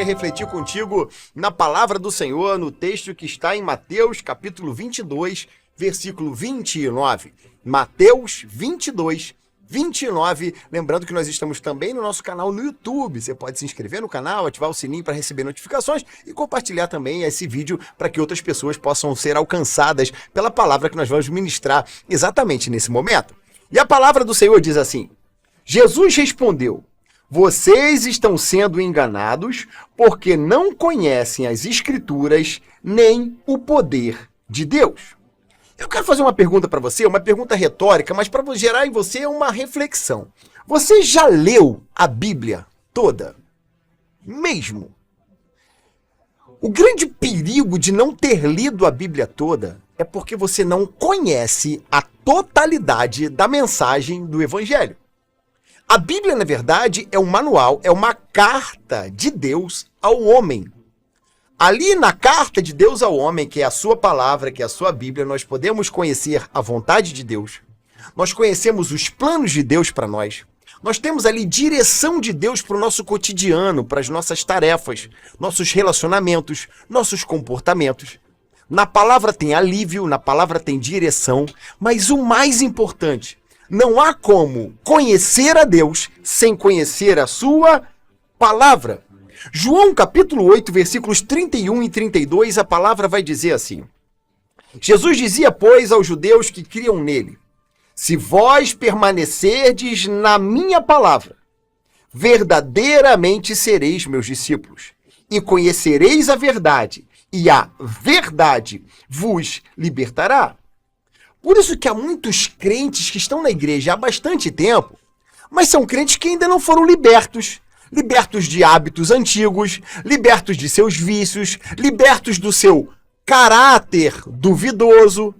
queria refletir contigo na palavra do Senhor, no texto que está em Mateus, capítulo 22, versículo 29. Mateus 22, 29. Lembrando que nós estamos também no nosso canal no YouTube. Você pode se inscrever no canal, ativar o sininho para receber notificações e compartilhar também esse vídeo para que outras pessoas possam ser alcançadas pela palavra que nós vamos ministrar exatamente nesse momento. E a palavra do Senhor diz assim: Jesus respondeu: vocês estão sendo enganados porque não conhecem as Escrituras nem o poder de Deus. Eu quero fazer uma pergunta para você, uma pergunta retórica, mas para gerar em você uma reflexão. Você já leu a Bíblia toda? Mesmo? O grande perigo de não ter lido a Bíblia toda é porque você não conhece a totalidade da mensagem do Evangelho. A Bíblia, na verdade, é um manual, é uma carta de Deus ao homem. Ali na carta de Deus ao homem, que é a sua palavra, que é a sua Bíblia, nós podemos conhecer a vontade de Deus. Nós conhecemos os planos de Deus para nós. Nós temos ali direção de Deus para o nosso cotidiano, para as nossas tarefas, nossos relacionamentos, nossos comportamentos. Na palavra tem alívio, na palavra tem direção, mas o mais importante, não há como conhecer a Deus sem conhecer a sua palavra. João capítulo 8, versículos 31 e 32, a palavra vai dizer assim: Jesus dizia, pois, aos judeus que criam nele: se vós permanecerdes na minha palavra, verdadeiramente sereis meus discípulos, e conhecereis a verdade, e a verdade vos libertará. Por isso que há muitos crentes que estão na igreja há bastante tempo, mas são crentes que ainda não foram libertos. Libertos de hábitos antigos, libertos de seus vícios, libertos do seu caráter duvidoso.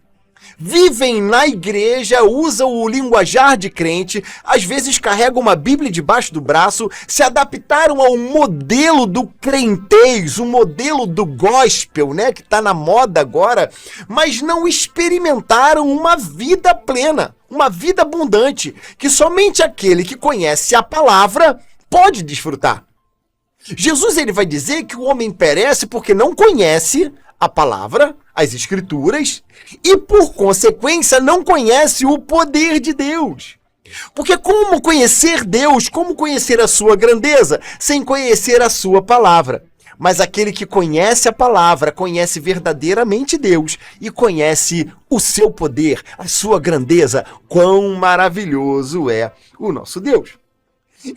Vivem na igreja, usam o linguajar de crente, às vezes carregam uma Bíblia debaixo do braço, se adaptaram ao modelo do crentez, o modelo do gospel, né, que está na moda agora, mas não experimentaram uma vida plena, uma vida abundante, que somente aquele que conhece a palavra pode desfrutar. Jesus ele vai dizer que o homem perece porque não conhece a palavra, as Escrituras, e por consequência não conhece o poder de Deus. Porque como conhecer Deus, como conhecer a sua grandeza, sem conhecer a sua palavra? Mas aquele que conhece a palavra, conhece verdadeiramente Deus e conhece o seu poder, a sua grandeza, quão maravilhoso é o nosso Deus.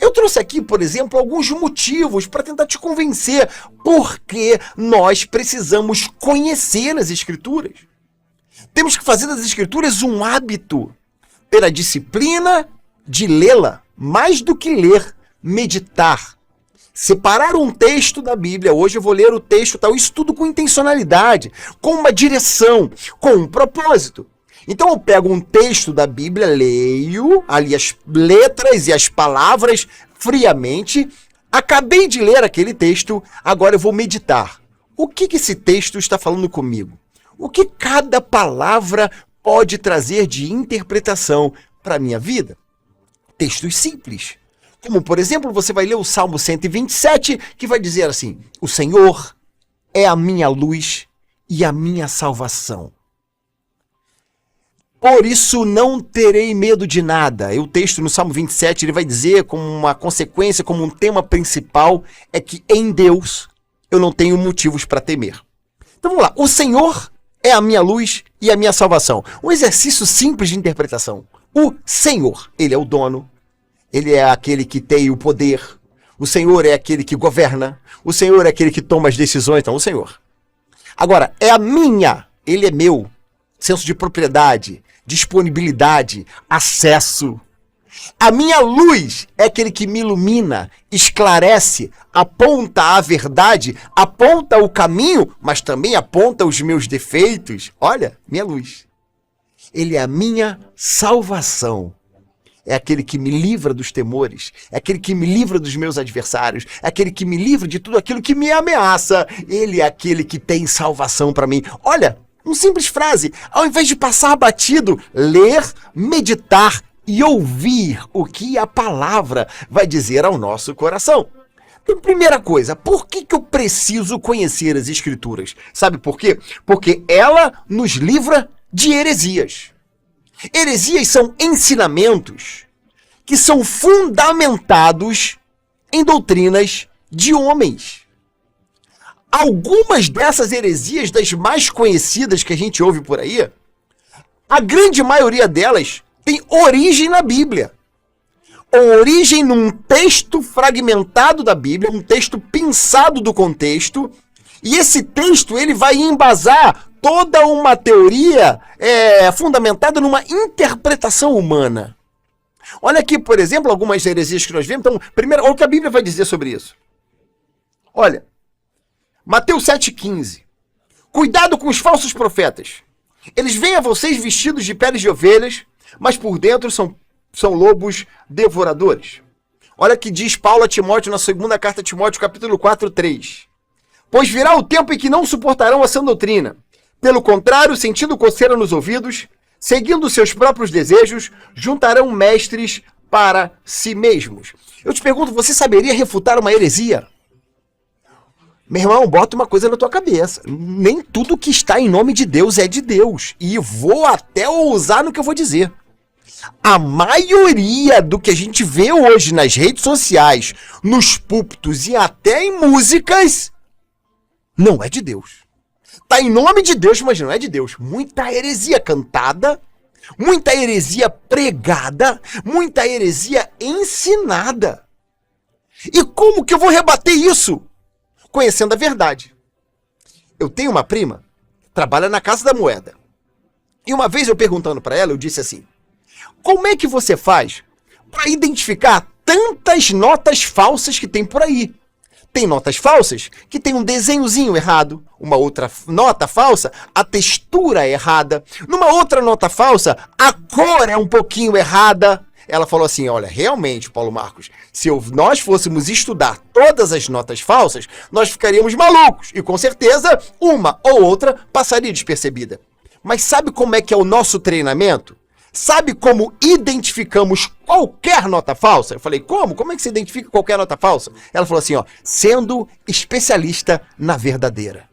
Eu trouxe aqui, por exemplo, alguns motivos para tentar te convencer porque nós precisamos conhecer as Escrituras. Temos que fazer das Escrituras um hábito, ter a disciplina de lê-la, mais do que ler, meditar. Separar um texto da Bíblia, hoje eu vou ler o texto tal, isso tudo com intencionalidade, com uma direção, com um propósito. Então eu pego um texto da Bíblia, leio ali as letras e as palavras friamente, acabei de ler aquele texto, agora eu vou meditar. O que esse texto está falando comigo? O que cada palavra pode trazer de interpretação para a minha vida? Textos simples. Como, por exemplo, você vai ler o Salmo 127, que vai dizer assim: o Senhor é a minha luz e a minha salvação. Por isso não terei medo de nada. E o texto no Salmo 27, ele vai dizer como uma consequência, como um tema principal, é que em Deus eu não tenho motivos para temer. Então vamos lá. O Senhor é a minha luz e a minha salvação. Um exercício simples de interpretação. O Senhor, ele é o dono. Ele é aquele que tem o poder. O Senhor é aquele que governa. O Senhor é aquele que toma as decisões. Então, o Senhor. Agora, é a minha. Ele é meu. Senso de propriedade, disponibilidade, acesso. A minha luz é aquele que me ilumina, esclarece, aponta a verdade, aponta o caminho, mas também aponta os meus defeitos. Olha, minha luz. Ele é a minha salvação. É aquele que me livra dos temores, é aquele que me livra dos meus adversários, é aquele que me livra de tudo aquilo que me ameaça. Ele é aquele que tem salvação para mim. Olha, uma simples frase, ao invés de passar batido, ler, meditar e ouvir o que a palavra vai dizer ao nosso coração. Então, primeira coisa, por que eu preciso conhecer as Escrituras? Sabe por quê? Porque ela nos livra de heresias. Heresias são ensinamentos que são fundamentados em doutrinas de homens. Algumas dessas heresias, das mais conhecidas que a gente ouve por aí, a grande maioria delas tem origem na Bíblia. Origem num texto fragmentado da Bíblia, um texto pinçado do contexto, e esse texto ele vai embasar toda uma teoria fundamentada numa interpretação humana. Olha aqui, por exemplo, algumas heresias que nós vemos. Então, primeiro, olha o que a Bíblia vai dizer sobre isso. Olha, Mateus 7,15. Cuidado com os falsos profetas. Eles vêm a vocês vestidos de peles de ovelhas, mas por dentro são lobos devoradores. Olha o que diz Paulo a Timóteo na segunda carta a Timóteo, capítulo 4:3. Pois virá o tempo em que não suportarão a sã doutrina. Pelo contrário, sentindo coceira nos ouvidos, seguindo seus próprios desejos, juntarão mestres para si mesmos. Eu te pergunto, você saberia refutar uma heresia? Meu irmão, bota uma coisa na tua cabeça. Nem tudo que está em nome de Deus é de Deus. E vou até ousar no que eu vou dizer. A maioria do que a gente vê hoje nas redes sociais, nos púlpitos e até em músicas, não é de Deus. Tá em nome de Deus, mas não é de Deus. Muita heresia cantada, muita heresia pregada, muita heresia ensinada. E como que eu vou rebater isso? Conhecendo a verdade. Eu tenho uma prima que trabalha na Casa da Moeda. E uma vez eu perguntando para ela, eu disse assim: como é que você faz para identificar tantas notas falsas que tem por aí? Tem notas falsas que tem um desenhozinho errado, uma outra nota falsa, a textura é errada, numa outra nota falsa, a cor é um pouquinho errada. Ela falou assim: olha, realmente, Paulo Marcos, se nós fôssemos estudar todas as notas falsas, nós ficaríamos malucos e com certeza uma ou outra passaria despercebida. Mas sabe como é que é o nosso treinamento? Sabe como identificamos qualquer nota falsa? Eu falei, como? Como é que você identifica qualquer nota falsa? Ela falou assim, ó, sendo especialista na verdadeira.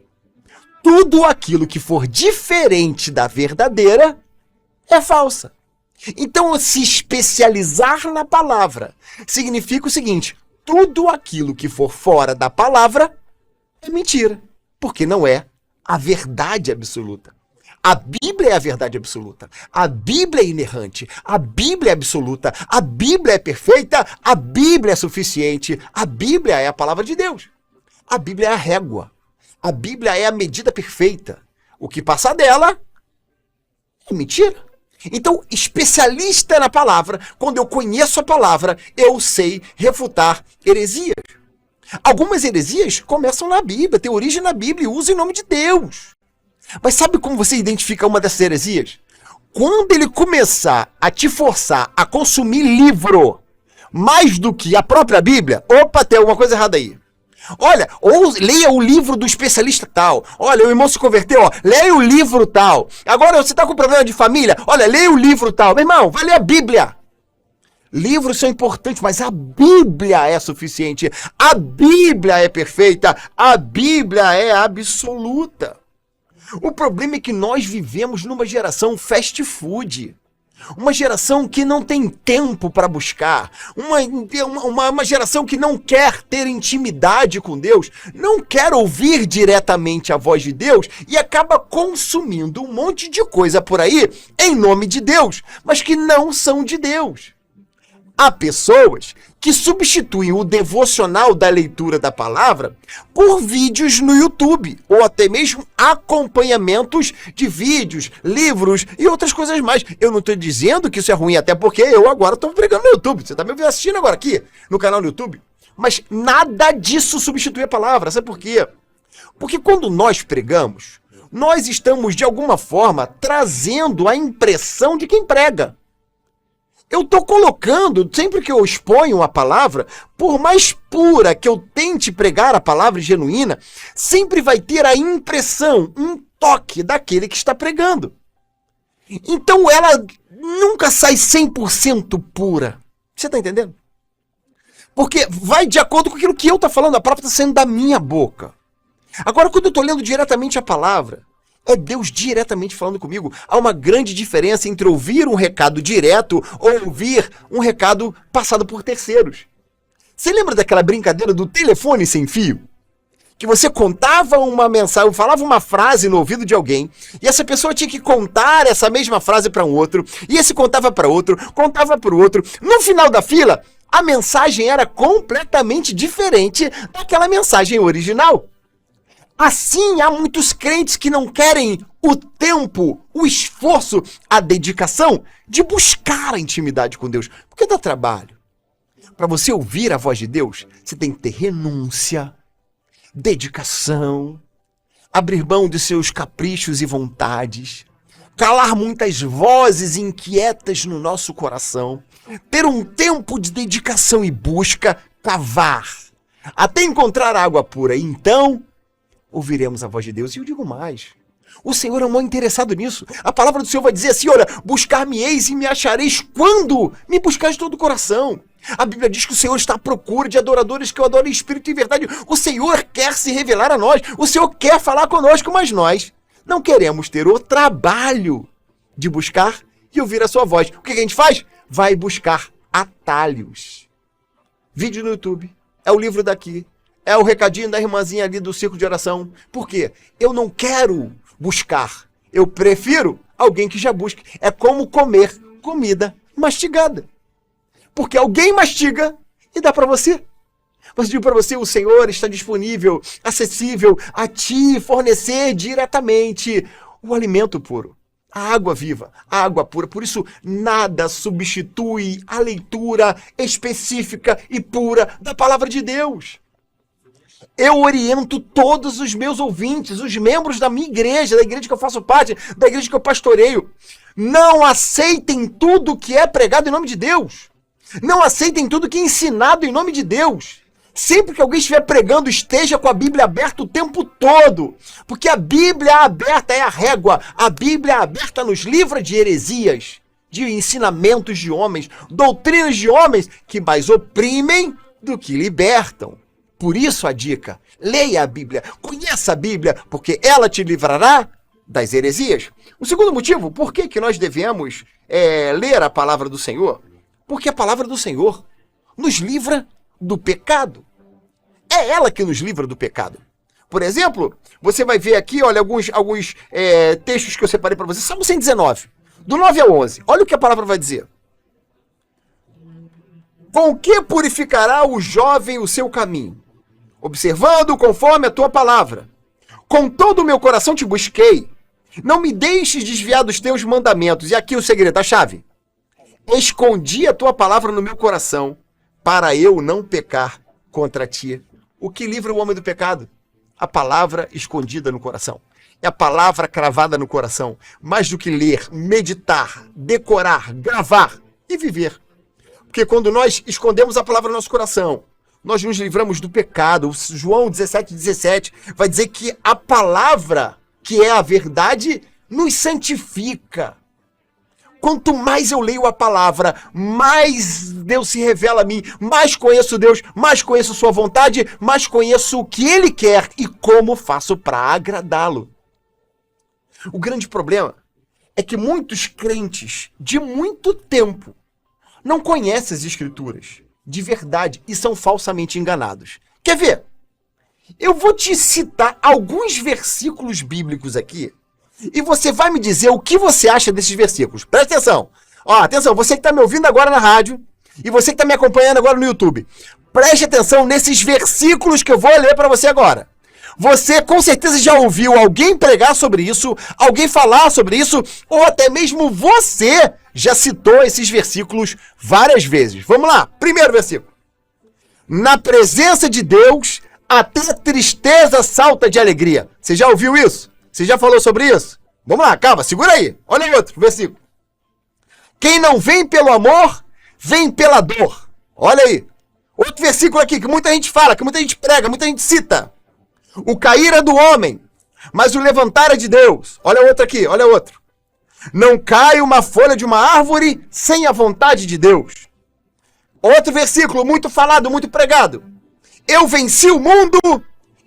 Tudo aquilo que for diferente da verdadeira é falsa. Então, se especializar na palavra significa o seguinte: tudo aquilo que for fora da palavra é mentira, porque não é a verdade absoluta. A Bíblia é a verdade absoluta. A Bíblia é inerrante. A Bíblia é absoluta. A Bíblia é perfeita. A Bíblia é suficiente. A Bíblia é a palavra de Deus. A Bíblia é a régua. A Bíblia é a medida perfeita. O que passar dela é mentira. Então, especialista na palavra, quando eu conheço a palavra, eu sei refutar heresias. Algumas heresias começam na Bíblia, têm origem na Bíblia e usam em nome de Deus. Mas sabe como você identifica uma dessas heresias? Quando ele começar a te forçar a consumir livro mais do que a própria Bíblia, opa, tem alguma coisa errada aí. Olha, ou leia o livro do especialista tal. Olha, o irmão se converteu, ó, leia o livro tal. Agora você está com problema de família, olha, leia o livro tal. Meu irmão, vai ler a Bíblia. Livros são importantes, mas a Bíblia é suficiente. A Bíblia é perfeita. A Bíblia é absoluta. O problema é que nós vivemos numa geração fast food. Uma geração que não tem tempo para buscar. Uma geração que não quer ter intimidade com Deus. Não quer ouvir diretamente a voz de Deus. E acaba consumindo um monte de coisa por aí em nome de Deus, mas que não são de Deus. Há pessoas que substituem o devocional da leitura da palavra por vídeos no YouTube, ou até mesmo acompanhamentos de vídeos, livros e outras coisas mais. Eu não estou dizendo que isso é ruim, até porque eu agora estou pregando no YouTube. Você está me assistindo agora aqui no canal do YouTube. Mas nada disso substitui a palavra. Sabe por quê? Porque quando nós pregamos, nós estamos de alguma forma trazendo a impressão de quem prega. Eu estou colocando, sempre que eu exponho a palavra, por mais pura que eu tente pregar a palavra genuína, sempre vai ter a impressão, um toque daquele que está pregando. Então ela nunca sai 100% pura. Você está entendendo? Porque vai de acordo com aquilo que eu estou falando, a palavra está saindo da minha boca. Agora, quando eu estou lendo diretamente a palavra, é Deus diretamente falando comigo. Há uma grande diferença entre ouvir um recado direto ou ouvir um recado passado por terceiros. Você lembra daquela brincadeira do telefone sem fio? Que você contava uma mensagem, falava uma frase no ouvido de alguém, e essa pessoa tinha que contar essa mesma frase para um outro, e esse contava para outro, contava para o outro. No final da fila, a mensagem era completamente diferente daquela mensagem original. Assim, há muitos crentes que não querem o tempo, o esforço, a dedicação de buscar a intimidade com Deus, porque dá trabalho. Para você ouvir a voz de Deus, você tem que ter renúncia, dedicação, abrir mão de seus caprichos e vontades, calar muitas vozes inquietas no nosso coração, ter um tempo de dedicação e busca, cavar, até encontrar água pura. E então, ouviremos a voz de Deus. E eu digo mais, o Senhor é muito interessado nisso. A palavra do Senhor vai dizer assim, olha, buscar-me-eis e me achareis quando me buscares de todo o coração. A Bíblia diz que o Senhor está à procura de adoradores que o adorem em espírito e verdade. O Senhor quer se revelar a nós. O Senhor quer falar conosco, mas nós não queremos ter o trabalho de buscar e ouvir a sua voz. O que a gente faz? Vai buscar atalhos. Vídeo no YouTube, é o livro daqui, é o recadinho da irmãzinha ali do círculo de oração. Por quê? Eu não quero buscar. Eu prefiro alguém que já busque. É como comer comida mastigada. Porque alguém mastiga e dá para você. Mas digo para você, o Senhor está disponível, acessível a ti fornecer diretamente o alimento puro, a água viva, a água pura. Por isso, nada substitui a leitura específica e pura da palavra de Deus. Eu oriento todos os meus ouvintes, os membros da minha igreja, da igreja que eu faço parte, da igreja que eu pastoreio. Não aceitem tudo que é pregado em nome de Deus. Não aceitem tudo que é ensinado em nome de Deus. Sempre que alguém estiver pregando, esteja com a Bíblia aberta o tempo todo. Porque a Bíblia aberta é a régua. A Bíblia aberta nos livra de heresias, de ensinamentos de homens, doutrinas de homens que mais oprimem do que libertam. Por isso a dica, leia a Bíblia, conheça a Bíblia, porque ela te livrará das heresias. O segundo motivo, por que nós devemos ler a palavra do Senhor? Porque a palavra do Senhor nos livra do pecado. É ela que nos livra do pecado. Por exemplo, você vai ver aqui, olha, alguns textos que eu separei para você. Salmo 119, do 9 ao 11. Olha o que a palavra vai dizer. Com que purificará o jovem o seu caminho? Observando conforme a tua palavra. Com todo o meu coração te busquei. Não me deixes desviar dos teus mandamentos. E aqui o segredo, a chave. Escondi a tua palavra no meu coração, para eu não pecar contra ti. O que livra o homem do pecado? A palavra escondida no coração. É a palavra cravada no coração. Mais do que ler, meditar, decorar, gravar e viver. Porque quando nós escondemos a palavra no nosso coração, nós nos livramos do pecado. O João 17:17 vai dizer que a palavra, que é a verdade, nos santifica. Quanto mais eu leio a palavra, mais Deus se revela a mim, mais conheço Deus, mais conheço sua vontade, mais conheço o que Ele quer e como faço para agradá-lo. O grande problema é que muitos crentes de muito tempo não conhecem as Escrituras de verdade e são falsamente enganados. Quer ver? Eu vou te citar alguns versículos bíblicos aqui e você vai me dizer o que você acha desses versículos. Presta atenção. Ó, atenção, você que está me ouvindo agora na rádio e você que está me acompanhando agora no YouTube. Preste atenção nesses versículos que eu vou ler para você agora. Você com certeza já ouviu alguém pregar sobre isso, alguém falar sobre isso, ou até mesmo você já citou esses versículos várias vezes. Vamos lá, primeiro versículo. Na presença de Deus, até a tristeza salta de alegria. Você já ouviu isso? Você já falou sobre isso? Vamos lá, calma, segura aí. Olha outro versículo. Quem não vem pelo amor, vem pela dor. Olha aí. Outro versículo aqui que muita gente fala, que muita gente prega, muita gente cita. O cair é do homem, mas o levantar é de Deus. Olha outro aqui, olha outro. Não cai uma folha de uma árvore sem a vontade de Deus. Outro versículo muito falado, muito pregado. Eu venci o mundo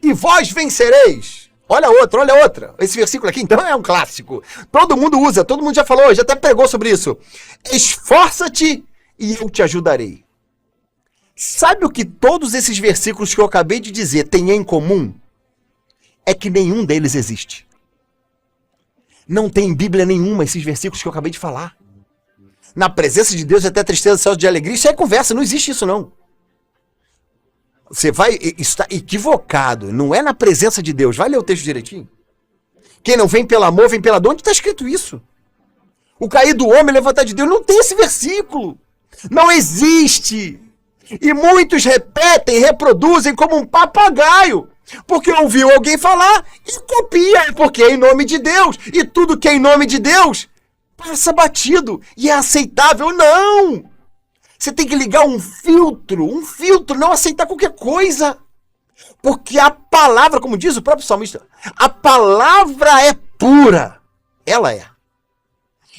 e vós vencereis. Olha outra. Esse versículo aqui, então, é um clássico. Todo mundo usa, todo mundo já falou, já até pregou sobre isso. Esforça-te e eu te ajudarei. Sabe o que todos esses versículos que eu acabei de dizer têm em comum? É que nenhum deles existe. Não tem em Bíblia nenhuma esses versículos que eu acabei de falar. Na presença de Deus até tristeza, céus de alegria. Isso é conversa, não existe isso não. Você vai estar equivocado. Não é na presença de Deus. Vai ler o texto direitinho. Quem não vem pelo amor, vem pela dor. Onde está escrito isso? O cair do homem, levantar de Deus. Não tem esse versículo. Não existe. E muitos repetem, reproduzem como um papagaio. Porque ouviu alguém falar e copia. Porque é em nome de Deus. E tudo que é em nome de Deus passa batido. E é aceitável. Não! Você tem que ligar um filtro, não aceitar qualquer coisa. Porque a palavra, como diz o próprio salmista, a palavra é pura. Ela é.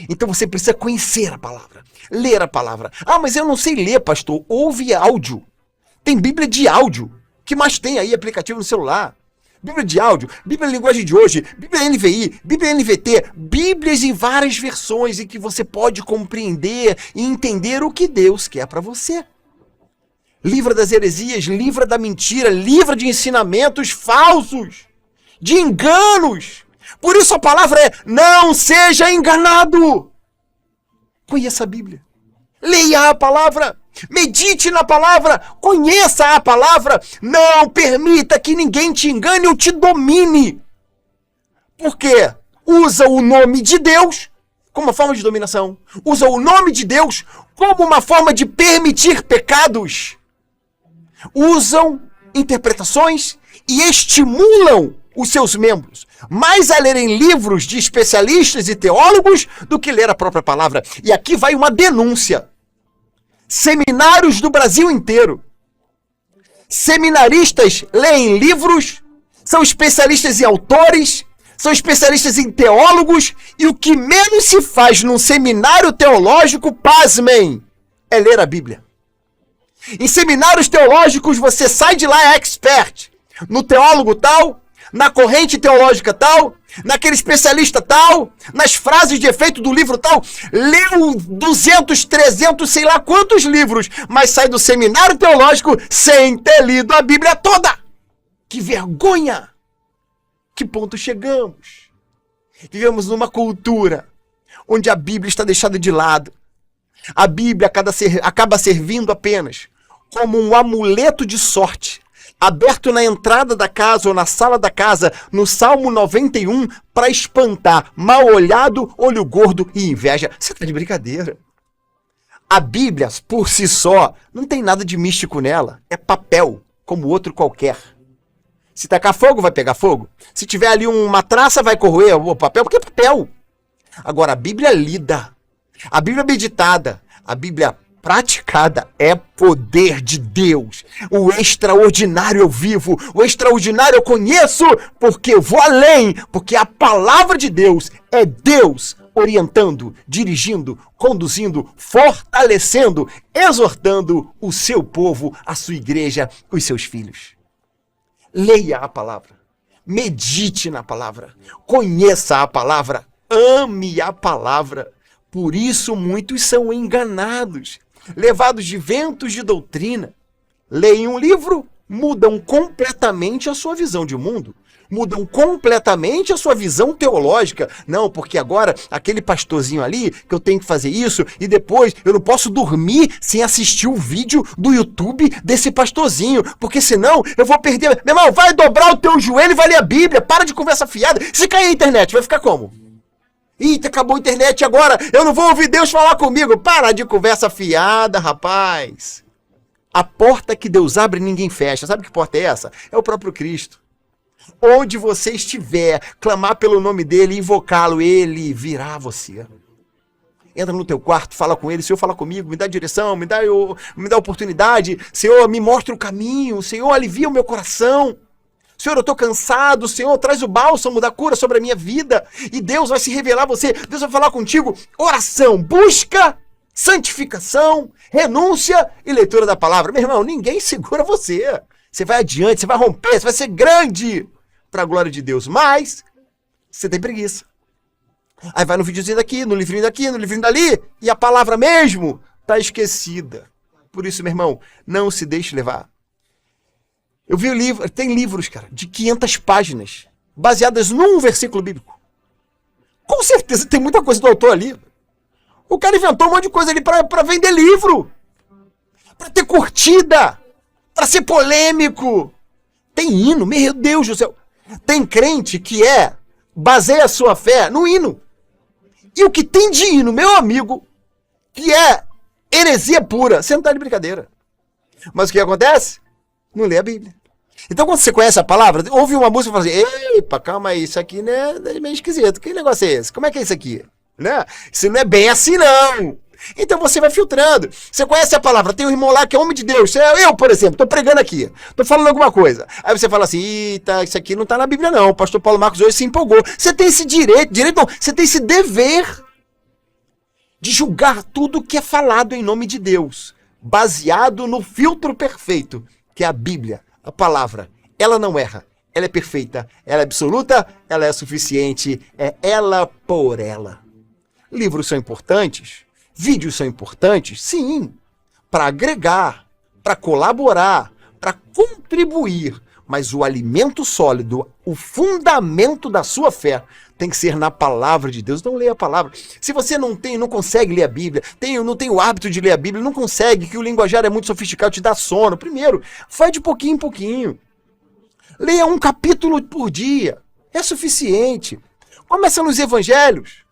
Então você precisa conhecer a palavra, ler a palavra. Ah, mas eu não sei ler, pastor. Ouve áudio. Tem Bíblia de áudio. O que mais tem aí? Aplicativo no celular. Bíblia de áudio, Bíblia Linguagem de Hoje, Bíblia NVI, Bíblia NVT, Bíblias em várias versões em que você pode compreender e entender o que Deus quer para você. Livra das heresias, livra da mentira, livra de ensinamentos falsos, de enganos. Por isso a palavra é: não seja enganado. Conheça a Bíblia. Leia a palavra. Medite na palavra. Conheça a palavra. Não permita que ninguém te engane ou te domine. Porque usa o nome de Deus como uma forma de dominação. Usa o nome de Deus como uma forma de permitir pecados. Usam interpretações e estimulam os seus membros mais a lerem livros de especialistas e teólogos do que ler a própria palavra. E aqui vai uma denúncia. Seminários do Brasil inteiro. Seminaristas leem livros, são especialistas em autores, são especialistas em teólogos, e o que menos se faz num seminário teológico, pasmem, é ler a Bíblia. Em seminários teológicos você sai de lá expert, no teólogo tal, na corrente teológica tal, naquele especialista tal, nas frases de efeito do livro tal, leu 200, 300, sei lá quantos livros, mas sai do seminário teológico sem ter lido a Bíblia toda. Que vergonha! Que ponto chegamos? Vivemos numa cultura onde a Bíblia está deixada de lado. A Bíblia acaba servindo apenas como um amuleto de sorte, aberto na entrada da casa ou na sala da casa, no Salmo 91, para espantar mal-olhado, olho gordo e inveja. Você tá de brincadeira. A Bíblia, por si só, não tem nada de místico nela. É papel, como outro qualquer. Se tacar fogo, vai pegar fogo. Se tiver ali uma traça, vai corroer o papel, porque é papel. Agora, a Bíblia lida, a Bíblia meditada, a Bíblia praticada é poder de Deus. O extraordinário eu vivo, o extraordinário eu conheço, porque eu vou além, porque a palavra de Deus é Deus orientando, dirigindo, conduzindo, fortalecendo, exortando o seu povo, a sua igreja, os seus filhos. Leia a palavra, medite na palavra, conheça a palavra, ame a palavra. Por isso muitos são enganados, levados de ventos de doutrina. Leem um livro, mudam completamente a sua visão de mundo. Mudam completamente a sua visão teológica. Não, porque agora aquele pastorzinho ali, que eu tenho que fazer isso, e depois eu não posso dormir sem assistir o vídeo do YouTube desse pastorzinho, porque senão eu vou perder. Meu irmão, vai dobrar o teu joelho e vai ler a Bíblia. Para de conversa fiada. Se cair a internet, vai ficar como? Eita, acabou a internet agora, eu não vou ouvir Deus falar comigo. Para de conversa fiada, rapaz. A porta que Deus abre, ninguém fecha. Sabe que porta é essa? É o próprio Cristo. Onde você estiver, clamar pelo nome dele, invocá-lo, ele virá a você. Entra no teu quarto, fala com ele: Senhor, fala comigo, me dá direção, me dá oportunidade. Senhor, me mostra o caminho. Senhor, alivia o meu coração. Senhor, eu estou cansado. Senhor, traz o bálsamo da cura sobre a minha vida. E Deus vai se revelar a você. Deus vai falar contigo. Oração, busca santificação, renúncia e leitura da palavra. Meu irmão, ninguém segura você. Você vai adiante, você vai romper, você vai ser grande para a glória de Deus. Mas você tem preguiça. Aí vai no videozinho daqui, no livrinho dali, e a palavra mesmo tá esquecida. Por isso, meu irmão, não se deixe levar. Eu vi o livro, tem livros, cara, de 500 páginas, baseadas num versículo bíblico. Com certeza tem muita coisa do autor ali. O cara inventou um monte de coisa ali pra vender livro, pra ter curtida, pra ser polêmico. Tem hino, meu Deus do céu. Tem crente que baseia a sua fé no hino. E o que tem de hino, meu amigo, que é heresia pura, você não tá de brincadeira. Mas o que acontece? Não lê a Bíblia. Então, quando você conhece a palavra, ouve uma música e fala assim, epa, calma aí, isso aqui, né, é meio esquisito. Que negócio é esse? Como é que é isso aqui? Né? Isso não é bem assim, não. Então você vai filtrando. Você conhece a palavra, tem um irmão lá que é homem de Deus. Eu, por exemplo, tô pregando aqui, tô falando alguma coisa. Aí você fala assim, eita, isso aqui não tá na Bíblia não. O pastor Paulo Marcos hoje se empolgou. Você tem esse direito não, você tem esse dever de julgar tudo que é falado em nome de Deus, baseado no filtro perfeito, que é a Bíblia, a palavra. Ela não erra, ela é perfeita, ela é absoluta, ela é suficiente, é ela por ela. Livros são importantes, vídeos são importantes, sim, para agregar, para colaborar, para contribuir, mas o alimento sólido, o fundamento da sua fé tem que ser na palavra de Deus. Não leia a palavra. Se você não consegue ler a Bíblia, não tem o hábito de ler a Bíblia, não consegue, que o linguajar é muito sofisticado, te dá sono. Primeiro, vai de pouquinho em pouquinho. Leia um capítulo por dia. É suficiente. Começa nos evangelhos.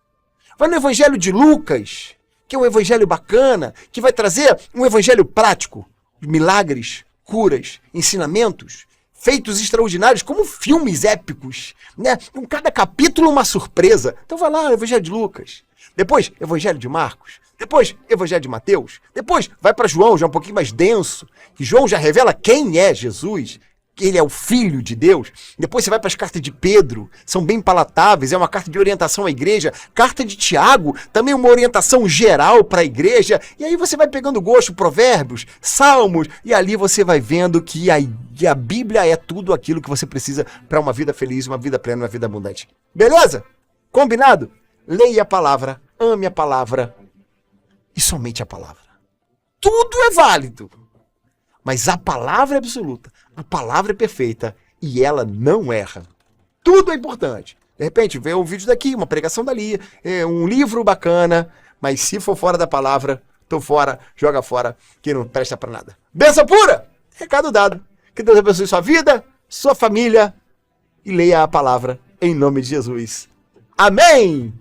Vai no evangelho de Lucas, que é um evangelho bacana, que vai trazer um evangelho prático, de milagres, curas, ensinamentos, feitos extraordinários, como filmes épicos, né? Com cada capítulo uma surpresa. Então vai lá, Evangelho de Lucas. Depois, Evangelho de Marcos. Depois, Evangelho de Mateus. Depois, vai para João, já um pouquinho mais denso. Que João já revela quem é Jesus, que ele é o Filho de Deus. Depois você vai para as cartas de Pedro, são bem palatáveis, é uma carta de orientação à igreja. Carta de Tiago, também uma orientação geral para a igreja. E aí você vai pegando gosto, Provérbios, Salmos, e ali você vai vendo que a Bíblia é tudo aquilo que você precisa para uma vida feliz, uma vida plena, uma vida abundante. Beleza? Combinado? Leia a palavra, ame a palavra e somente a palavra. Tudo é válido, mas a palavra é absoluta. A palavra é perfeita e ela não erra. Tudo é importante. De repente, vê um vídeo daqui, uma pregação dali, um livro bacana, mas se for fora da palavra, tô fora, joga fora, que não presta pra nada. Benção pura! Recado dado. Que Deus abençoe sua vida, sua família e leia a palavra em nome de Jesus. Amém!